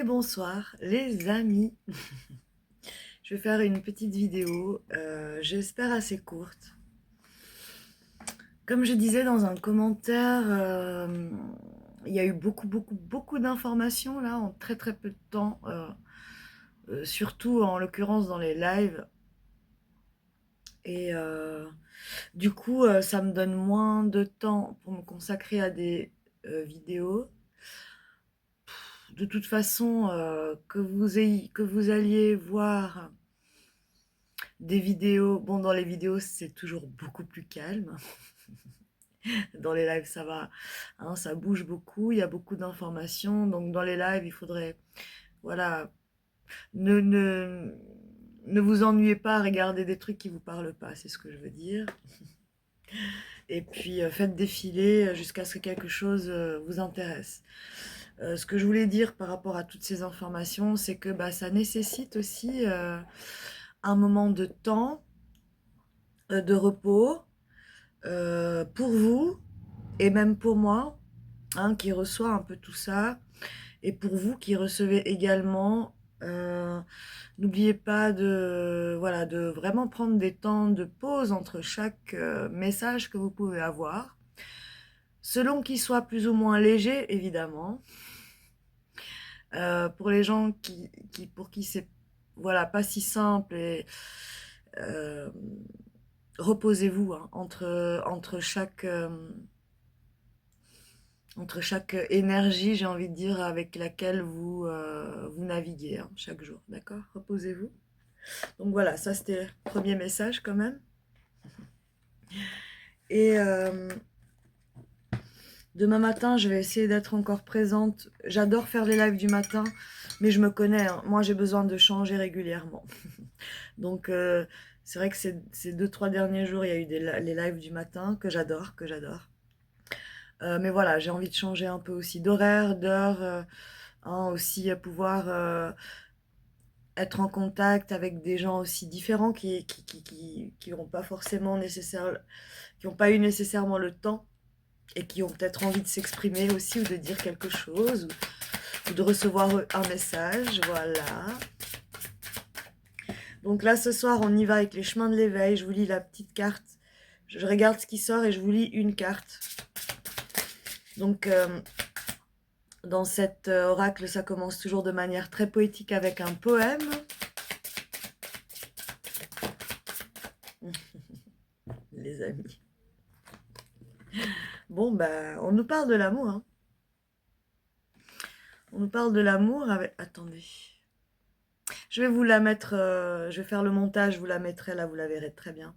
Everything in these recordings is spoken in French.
bonsoir les amis. Je vais faire une petite vidéo, j'espère assez courte. Comme je disais dans un commentaire, il y a eu beaucoup d'informations là en très peu de temps, surtout en l'occurrence dans les lives. Et du coup, ça me donne moins de temps pour me consacrer à des vidéos. De toute façon, que vous alliez voir des vidéos, bon, dans les vidéos c'est toujours beaucoup plus calme. Dans les lives ça va, hein, ça bouge beaucoup, il y a beaucoup d'informations, donc dans les lives il faudrait, voilà, ne, ne, ne vous ennuyez pas à regarder des trucs qui vous parlent pas, c'est ce que je veux dire. Et puis faites défiler jusqu'à ce que quelque chose vous intéresse. Ce que je voulais dire par rapport à toutes ces informations, c'est que bah, ça nécessite aussi un moment de temps, de repos, pour vous, et même pour moi, hein, qui reçoit un peu tout ça, et pour vous qui recevez également. N'oubliez pas de, voilà, de vraiment prendre des temps de pause entre chaque message que vous pouvez avoir, selon qu'il soit plus ou moins léger, évidemment. Pour les gens pour qui c'est, voilà, pas si simple, et euh, reposez-vous, hein, entre chaque énergie, j'ai envie de dire, avec laquelle vous naviguez, hein, chaque jour, d'accord? Reposez-vous. Donc voilà, ça c'était le premier message quand même. Et demain matin, je vais essayer d'être encore présente. J'adore faire les lives du matin, mais je me connais, hein, moi j'ai besoin de changer régulièrement. Donc c'est vrai que ces 2-3 derniers jours, il y a eu les lives du matin que j'adore, que j'adore. Mais voilà, j'ai envie de changer un peu aussi d'horaire, d'heure, hein, aussi pouvoir être en contact avec des gens aussi différents qui n'ont pas forcément qui n'ont pas eu nécessairement le temps et qui ont peut-être envie de s'exprimer aussi ou de dire quelque chose ou de recevoir un message, voilà. Donc là, ce soir, on y va avec les chemins de l'éveil. Je vous lis la petite carte. Je regarde ce qui sort et je vous lis une carte. Donc, dans cet oracle, ça commence toujours de manière très poétique avec un poème. Les amis. Bon, bah, on nous parle de l'amour, hein. On nous parle de l'amour avec... Attendez. Je vais vous la mettre... je vais faire le montage, je vous la mettrai là, vous la verrez très bien.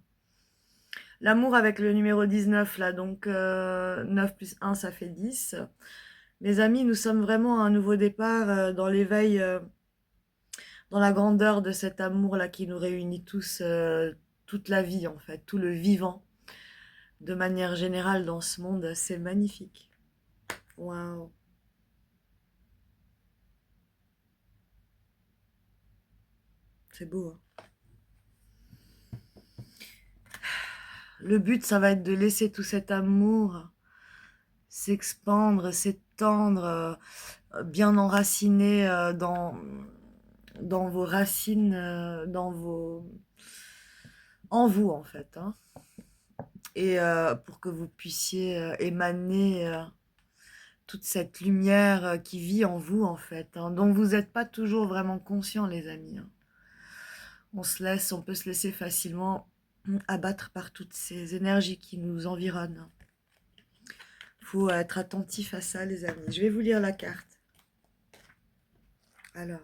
L'amour avec le numéro 19, là, donc 9 plus 1, ça fait 10. Les amis, nous sommes vraiment à un nouveau départ dans l'éveil, dans la grandeur de cet amour-là qui nous réunit tous, toute la vie en fait, tout le vivant. De manière générale dans ce monde, c'est magnifique. Waouh. C'est beau, hein. Le but, ça va être de laisser tout cet amour s'expandre, s'étendre, bien enraciné dans vos racines, en vous en fait, hein. Et pour que vous puissiez émaner toute cette lumière qui vit en vous en fait, hein, dont vous n'êtes pas toujours vraiment conscient, les amis, hein. On peut se laisser facilement abattre par toutes ces énergies qui nous environnent. Il faut être attentif à ça, les amis. Je vais vous lire la carte. Alors,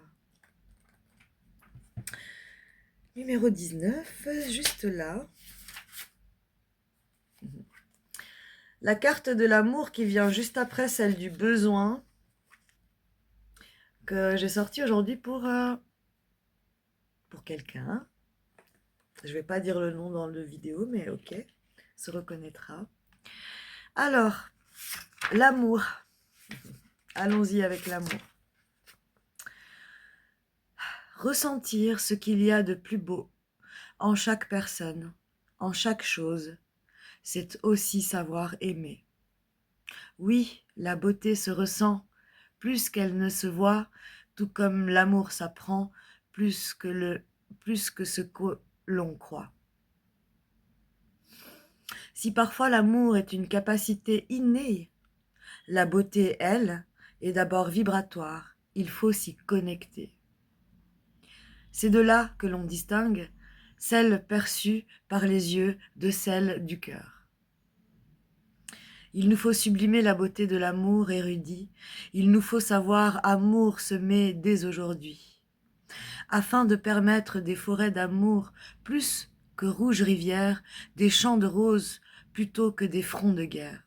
numéro 19, juste là. La carte de l'amour qui vient juste après celle du besoin, que j'ai sortie aujourd'hui pour quelqu'un. Je vais pas dire le nom dans le vidéo, mais ok, se reconnaîtra. Alors, l'amour. Allons-y avec l'amour. Ressentir ce qu'il y a de plus beau en chaque personne, en chaque chose, c'est aussi savoir aimer. Oui, la beauté se ressent plus qu'elle ne se voit tout comme l'amour s'apprend plus que ce que l'on croit. Si parfois l'amour est une capacité innée, la beauté, elle, est d'abord vibratoire, il faut s'y connecter. C'est de là que l'on distingue celle perçue par les yeux de celle du cœur. Il nous faut sublimer la beauté de l'amour érudit, il nous faut savoir amour semer dès aujourd'hui, afin de permettre des forêts d'amour plus que rouges rivières, des champs de roses plutôt que des fronts de guerre.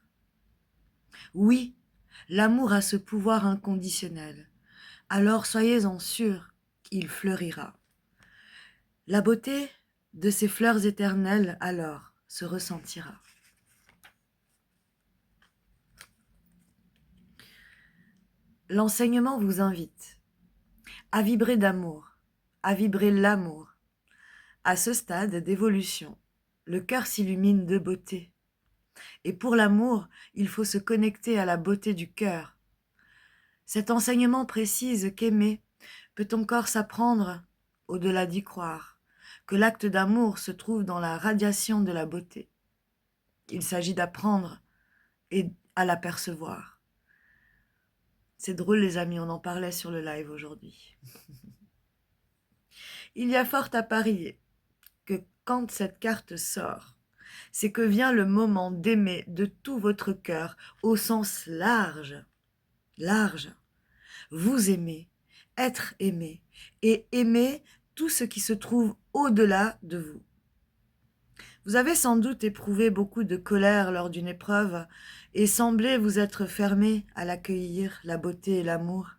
Oui, l'amour a ce pouvoir inconditionnel, alors soyez-en sûrs, il fleurira. La beauté de ces fleurs éternelles, alors, se ressentira. L'enseignement vous invite à vibrer d'amour, à vibrer l'amour. À ce stade d'évolution, le cœur s'illumine de beauté. Et pour l'amour, il faut se connecter à la beauté du cœur. Cet enseignement précise qu'aimer peut encore s'apprendre, au-delà d'y croire, que l'acte d'amour se trouve dans la radiation de la beauté. Il s'agit d'apprendre et à l'apercevoir. C'est drôle les amis, on en parlait sur le live aujourd'hui. Il y a fort à parier que quand cette carte sort, c'est que vient le moment d'aimer de tout votre cœur au sens large. Large. Vous aimez, être aimé et aimer tout ce qui se trouve au-delà de vous. Vous avez sans doute éprouvé beaucoup de colère lors d'une épreuve et semblez vous être fermé à l'accueillir, la beauté et l'amour,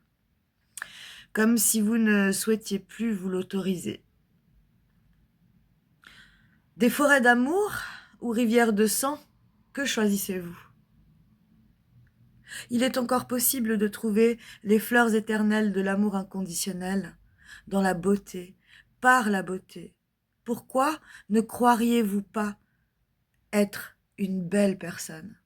comme si vous ne souhaitiez plus vous l'autoriser. Des forêts d'amour ou rivières de sang, que choisissez-vous? Il est encore possible de trouver les fleurs éternelles de l'amour inconditionnel dans la beauté, par la beauté. Pourquoi ne croiriez-vous pas être une belle personne?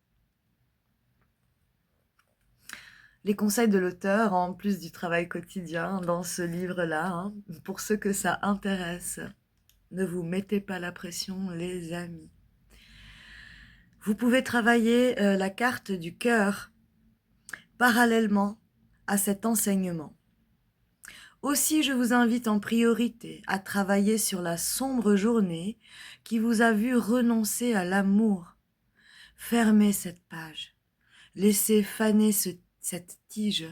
Les conseils de l'auteur, en plus du travail quotidien dans ce livre-là, pour ceux que ça intéresse, ne vous mettez pas la pression, les amis. Vous pouvez travailler la carte du cœur parallèlement à cet enseignement. Aussi, je vous invite en priorité à travailler sur la sombre journée qui vous a vu renoncer à l'amour. Fermez cette page. Laissez faner cette tige.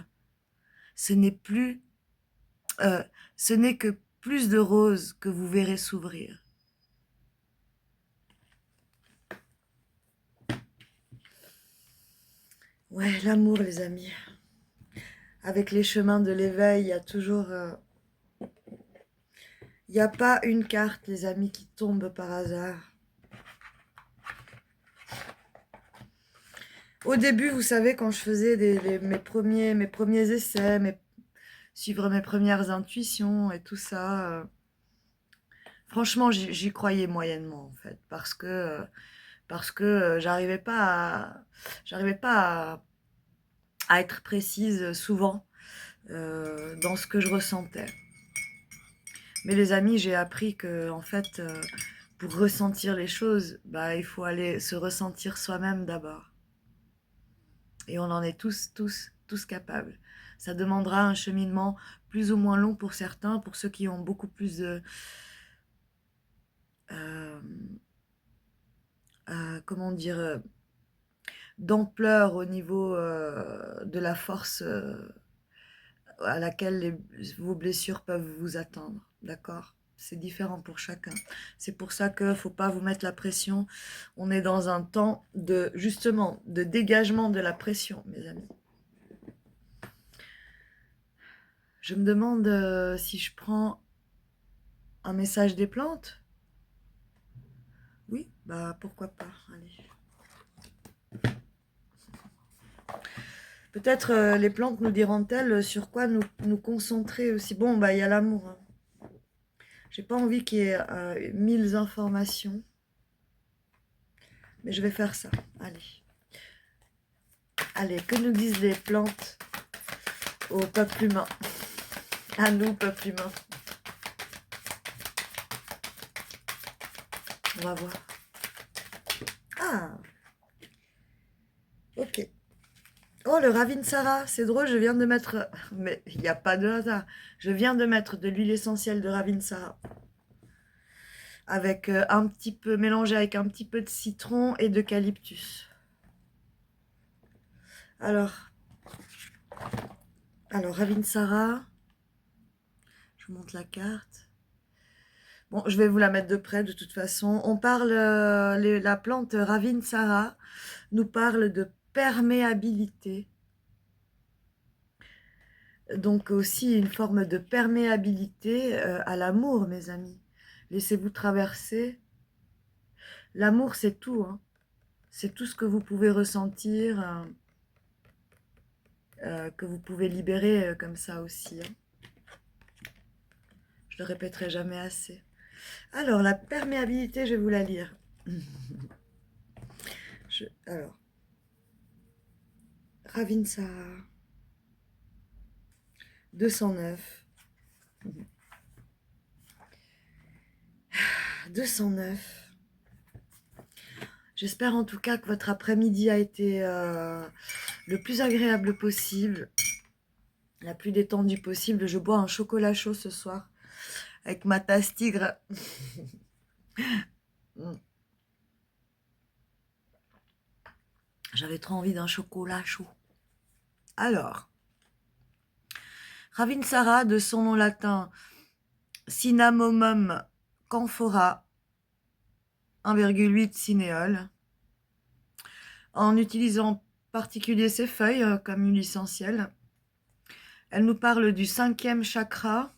Ce n'est que plus de roses que vous verrez s'ouvrir. Ouais, l'amour, les amis. Avec les chemins de l'éveil, il y a toujours... Il n'y a pas une carte, les amis, qui tombe par hasard. Au début, vous savez, quand je faisais mes premiers essais, suivre mes premières intuitions et tout ça, franchement, j'y croyais moyennement, en fait, parce que j'arrivais pas à être précise souvent dans ce que je ressentais. Mais les amis, j'ai appris que, en fait, pour ressentir les choses, il faut aller se ressentir soi-même d'abord. Et on en est tous capables. Ça demandera un cheminement plus ou moins long pour certains, pour ceux qui ont beaucoup plus de... comment dire, d'ampleur au niveau de la force à laquelle vos blessures peuvent vous attendre, d'accord? C'est différent pour chacun. C'est pour ça qu'il ne faut pas vous mettre la pression. On est dans un temps justement, de dégagement de la pression, mes amis. Je me demande si je prends un message des plantes. Oui, pourquoi pas, allez. Peut-être les plantes nous diront-elles sur quoi nous concentrer aussi. Bon, il y a l'amour. Hein. J'ai pas envie qu'il y ait 1000 informations. Mais je vais faire ça. Allez. Allez, que nous disent les plantes au peuple humain? À nous, peuple humain. On va voir. Ah, ok. Oh, le Ravinsara, c'est drôle, je viens de mettre... Mais il n'y a pas de hasard. Je viens de mettre de l'huile essentielle de Ravinsara. Avec un petit peu... mélangé avec un petit peu de citron et d'eucalyptus. Alors, Ravinsara... Je vous montre la carte. Bon, je vais vous la mettre de près de toute façon. On parle... la plante Ravinsara nous parle de perméabilité. Donc aussi une forme de perméabilité à l'amour, mes amis. Laissez-vous traverser. L'amour, c'est tout, hein. C'est tout ce que vous pouvez ressentir, que vous pouvez libérer comme ça aussi, hein. Je le répéterai jamais assez. Alors, la perméabilité, je vais vous la lire. Alors, Ravinsara, 209. 209. J'espère en tout cas que votre après-midi a été le plus agréable possible, la plus détendue possible. Je bois un chocolat chaud ce soir avec ma tasse tigre. J'avais trop envie d'un chocolat chaud. Alors, Ravinsara, de son nom latin Cinnamomum camphora, 1,8 cinéole, en utilisant en particulier ses feuilles comme huile essentielle. Elle nous parle du 5e chakra.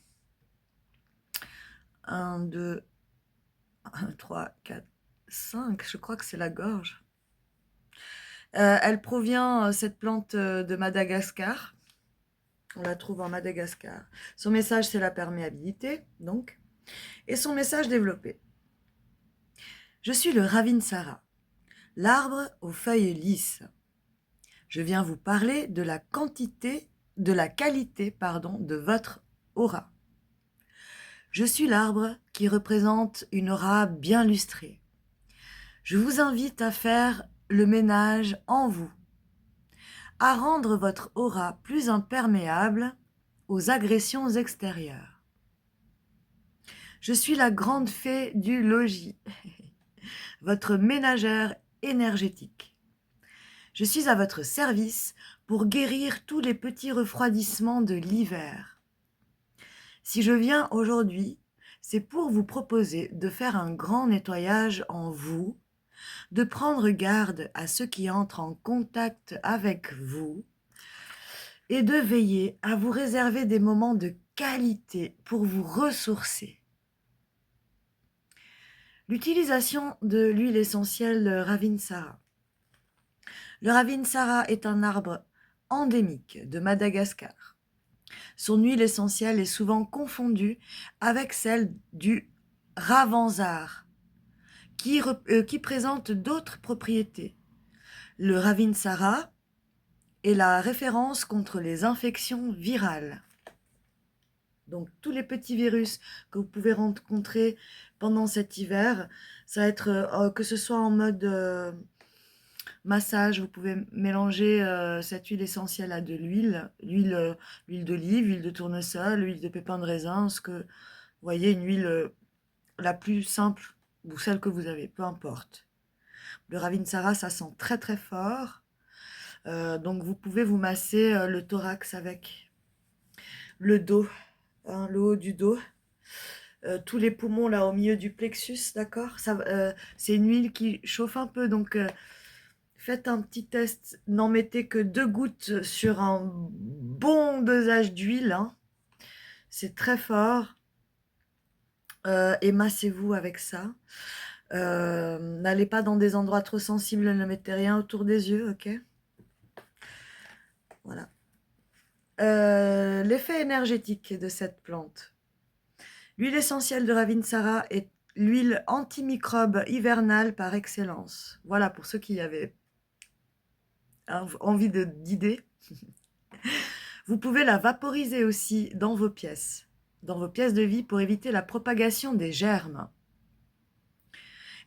1, 2, 1, 3, 4, 5, je crois que c'est la gorge. Elle provient, cette plante, de Madagascar. On la trouve en Madagascar. Son message, c'est la perméabilité, donc. Et son message développé. Je suis le Ravinsara, l'arbre aux feuilles lisses. Je viens vous parler de la qualité, de votre aura. Je suis l'arbre qui représente une aura bien lustrée. Je vous invite à faire le ménage en vous, à rendre votre aura plus imperméable aux agressions extérieures. Je suis la grande fée du logis, votre ménagère énergétique. Je suis à votre service pour guérir tous les petits refroidissements de l'hiver. Si je viens aujourd'hui, c'est pour vous proposer de faire un grand nettoyage en vous, de prendre garde à ceux qui entrent en contact avec vous et de veiller à vous réserver des moments de qualité pour vous ressourcer. L'utilisation de l'huile essentielle Ravinsara. Le Ravinsara est un arbre endémique de Madagascar. Son huile essentielle est souvent confondue avec celle du Ravanzar, qui présente d'autres propriétés. Le Ravinsara est la référence contre les infections virales. Donc tous les petits virus que vous pouvez rencontrer pendant cet hiver, ça va être que ce soit en mode massage, vous pouvez mélanger cette huile essentielle à de l'huile, l'huile d'olive, l'huile de tournesol, l'huile de pépins de raisin, ce que vous voyez, une huile la plus simple ou celle que vous avez, peu importe. Le Ravinsara, ça sent très très fort, donc vous pouvez vous masser le thorax avec, le dos, hein, le haut du dos, tous les poumons là au milieu du plexus, d'accord. C'est une huile qui chauffe un peu, donc faites un petit test, n'en mettez que 2 gouttes sur un bon dosage d'huile, hein. C'est très fort, et massez-vous avec ça. N'allez pas dans des endroits trop sensibles, ne mettez rien autour des yeux, ok? Voilà. L'effet énergétique de cette plante. L'huile essentielle de Ravinsara est l'huile antimicrobe hivernale par excellence. Voilà, pour ceux qui avaient envie d'idées. Vous pouvez la vaporiser aussi dans vos pièces de vie pour éviter la propagation des germes.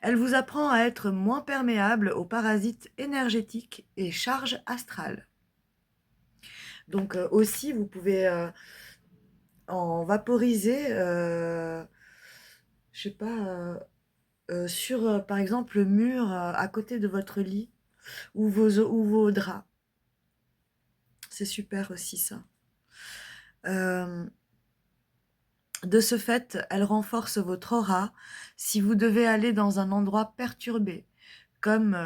Elle vous apprend à être moins perméable aux parasites énergétiques et charges astrales. Donc aussi, vous pouvez en vaporiser, je sais pas, sur, par exemple, le mur à côté de votre lit ou vos draps. C'est super aussi ça. De ce fait, elle renforce votre aura si vous devez aller dans un endroit perturbé, comme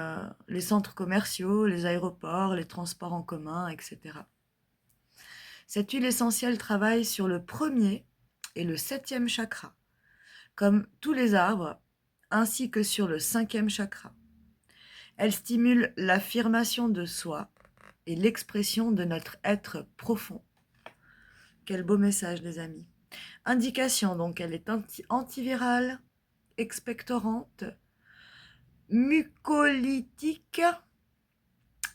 les centres commerciaux, les aéroports, les transports en commun, etc. Cette huile essentielle travaille sur le premier et le 7e chakra, comme tous les arbres, ainsi que sur le 5e chakra. Elle stimule l'affirmation de soi et l'expression de notre être profond. Quel beau message, les amis. Indication, donc, elle est antivirale, expectorante, mucolytique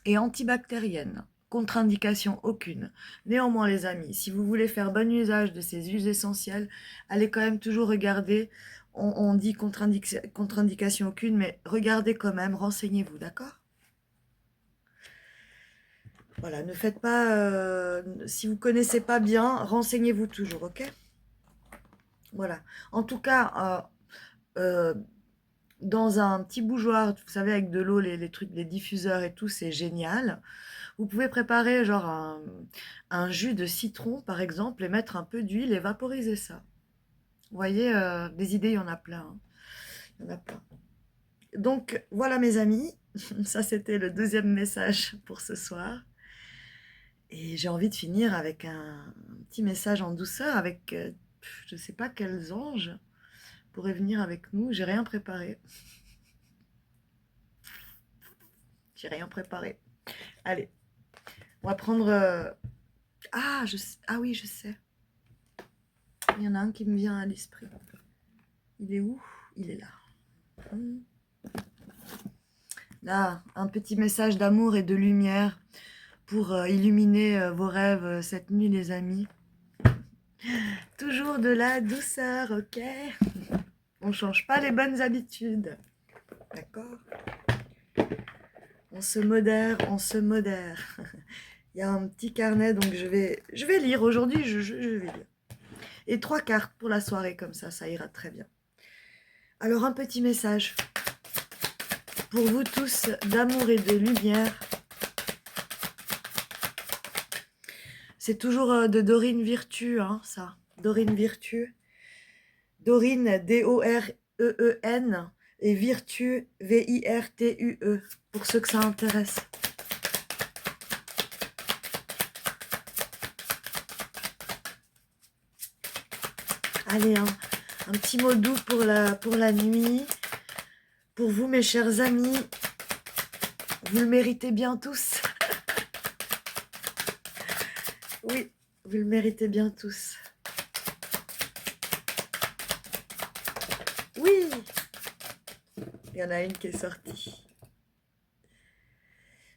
et antibactérienne. Contre-indication aucune. Néanmoins, les amis, si vous voulez faire bon usage de ces huiles essentielles, allez quand même toujours regarder. On dit contre-indication aucune, mais regardez quand même, renseignez-vous, d'accord? Voilà, ne faites pas... si vous connaissez pas bien, renseignez-vous toujours, ok? Voilà. En tout cas, dans un petit bougeoir, vous savez, avec de l'eau, les trucs, les diffuseurs et tout, c'est génial. Vous pouvez préparer genre un jus de citron, par exemple, et mettre un peu d'huile et vaporiser ça. Vous voyez, des idées, il y en a plein, hein. Il y en a plein. Donc, voilà mes amis, ça c'était le deuxième message pour ce soir. Et j'ai envie de finir avec un petit message en douceur, avec, je ne sais pas quels anges pourraient venir avec nous. J'ai rien préparé. J'ai rien préparé. Allez, on va prendre... Ah, ah oui, je sais. Il y en a un qui me vient à l'esprit. Il est où? Il est là. Là, un petit message d'amour et de lumière pour illuminer vos rêves cette nuit, les amis. Toujours de la douceur, ok? On change pas les bonnes habitudes. D'accord? On se modère, on se modère. Il y a un petit carnet, donc je vais lire. Aujourd'hui, je vais lire. Et 3 cartes pour la soirée, comme ça ira très bien. Alors, un petit message pour vous tous d'amour et de lumière. C'est toujours de Dorine Virtue, hein, ça. Dorine Virtue. Dorine, D-O-R-E-E-N, et Virtue, V-I-R-T-U-E, pour ceux que ça intéresse. Allez, un petit mot doux pour la nuit. Pour vous, mes chers amis, vous le méritez bien tous. Oui, vous le méritez bien tous. Oui, il y en a une qui est sortie.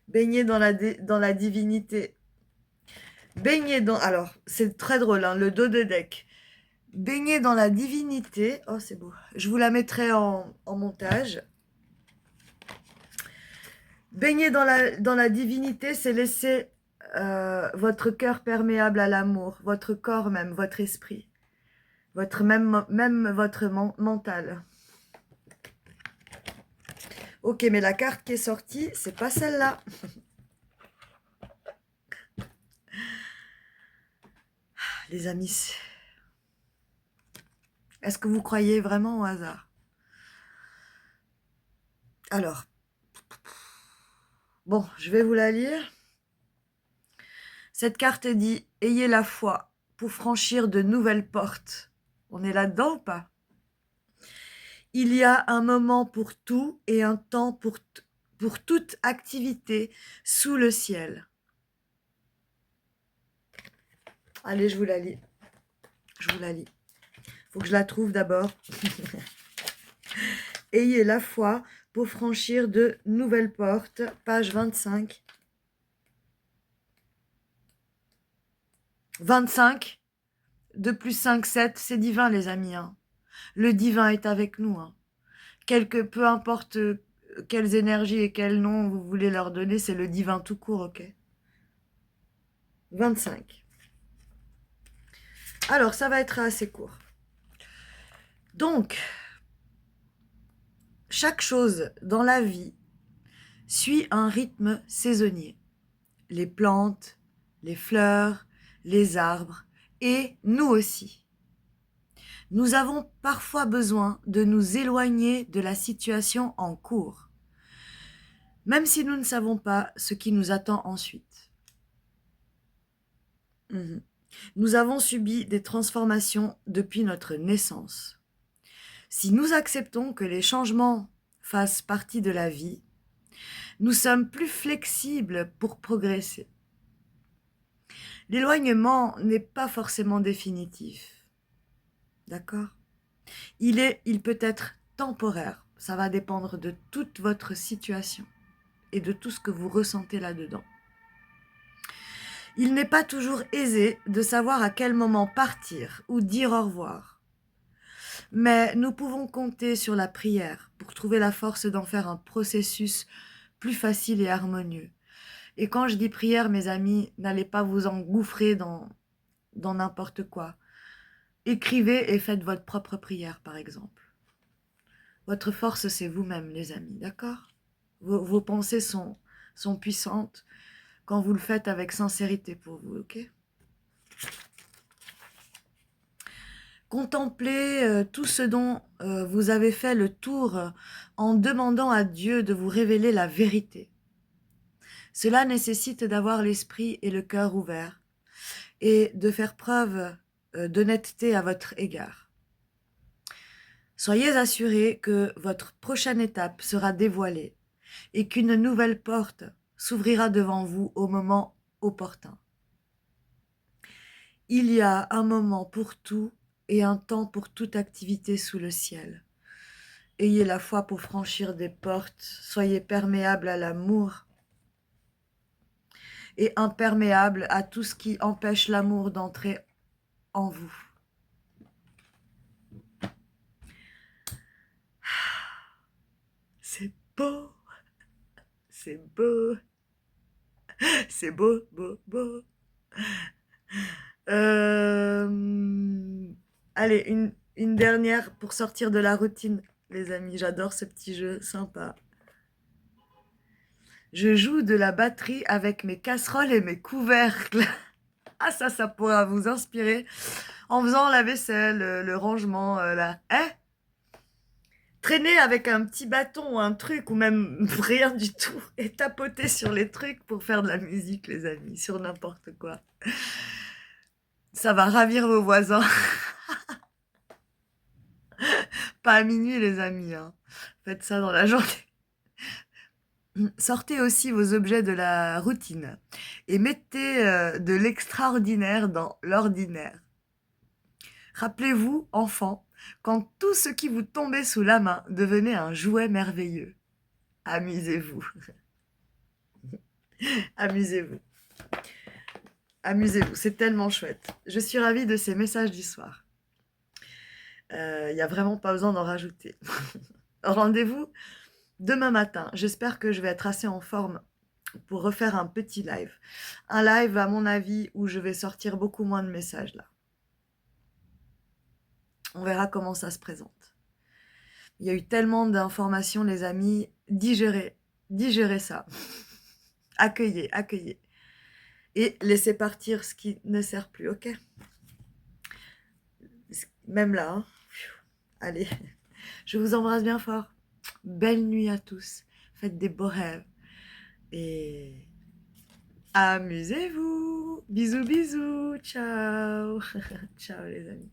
Baigner dans la divinité. Baigner dans... Alors, c'est très drôle, hein, le dos de deck. Baigner dans la divinité. Oh, c'est beau. Je vous la mettrai en montage. Baigner dans la divinité, c'est laisser votre cœur perméable à l'amour, votre corps même, votre esprit, même votre mental. Ok, mais la carte qui est sortie, c'est pas celle-là. Les amis, est-ce que vous croyez vraiment au hasard? Alors, bon, je vais vous la lire. Cette carte dit « Ayez la foi pour franchir de nouvelles portes ». On est là-dedans ou pas? Il y a un moment pour tout et un temps pour toute activité sous le ciel. Allez, je vous la lis. Je vous la lis. Faut que je la trouve d'abord. Ayez la foi pour franchir de nouvelles portes. Page 25. 25, 2 plus 5, 7, c'est divin, les amis, hein. Le divin est avec nous, hein. Peu importe quelles énergies et quels noms vous voulez leur donner, c'est le divin tout court, ok? 25. Alors, ça va être assez court. Donc, chaque chose dans la vie suit un rythme saisonnier. Les plantes, les fleurs, les arbres, et nous aussi. Nous avons parfois besoin de nous éloigner de la situation en cours, même si nous ne savons pas ce qui nous attend ensuite. Nous avons subi des transformations depuis notre naissance. Si nous acceptons que les changements fassent partie de la vie, nous sommes plus flexibles pour progresser. L'éloignement n'est pas forcément définitif. D'accord ? Il peut être temporaire. Ça va dépendre de toute votre situation et de tout ce que vous ressentez là-dedans. Il n'est pas toujours aisé de savoir à quel moment partir ou dire au revoir. Mais nous pouvons compter sur la prière pour trouver la force d'en faire un processus plus facile et harmonieux. Et quand je dis prière, mes amis, n'allez pas vous engouffrer dans n'importe quoi. Écrivez et faites votre propre prière, par exemple. Votre force, c'est vous-même, les amis, d'accord ? Vos pensées sont puissantes quand vous le faites avec sincérité pour vous, ok ? Contemplez tout ce dont vous avez fait le tour en demandant à Dieu de vous révéler la vérité. Cela nécessite d'avoir l'esprit et le cœur ouverts et de faire preuve d'honnêteté à votre égard. Soyez assurés que votre prochaine étape sera dévoilée et qu'une nouvelle porte s'ouvrira devant vous au moment opportun. Il y a un moment pour tout et un temps pour toute activité sous le ciel. Ayez la foi pour franchir des portes, soyez perméables à l'amour et imperméables à tout ce qui empêche l'amour d'entrer en vous. C'est beau, c'est beau, c'est beau, beau, beau. Allez, une dernière pour sortir de la routine, les amis. J'adore ce petit jeu sympa. Je joue de la batterie avec mes casseroles et mes couvercles. Ah, ça pourra vous inspirer en faisant la vaisselle, le rangement, là. Hein ? Traîner avec un petit bâton ou un truc, ou même rien du tout, et tapoter sur les trucs pour faire de la musique, les amis, sur n'importe quoi. Ça va ravir vos voisins. Pas à minuit, les amis, hein. Faites ça dans la journée. Sortez aussi vos objets de la routine et mettez de l'extraordinaire dans l'ordinaire. Rappelez-vous, enfant, quand tout ce qui vous tombait sous la main devenait un jouet merveilleux. Amusez-vous. Amusez-vous. Amusez-vous, c'est tellement chouette. Je suis ravie de ces messages du soir. Il n'y a vraiment pas besoin d'en rajouter. Rendez-vous demain matin. J'espère que je vais être assez en forme pour refaire un petit live. Un live, à mon avis, où je vais sortir beaucoup moins de messages là. On verra comment ça se présente. Il y a eu tellement d'informations, les amis. Digérez ça. Accueillez. Et laissez partir ce qui ne sert plus, ok ? Même là, hein. Allez, je vous embrasse bien fort. Belle nuit à tous. Faites des beaux rêves. Et amusez-vous. Bisous, bisous. Ciao. Ciao les amis.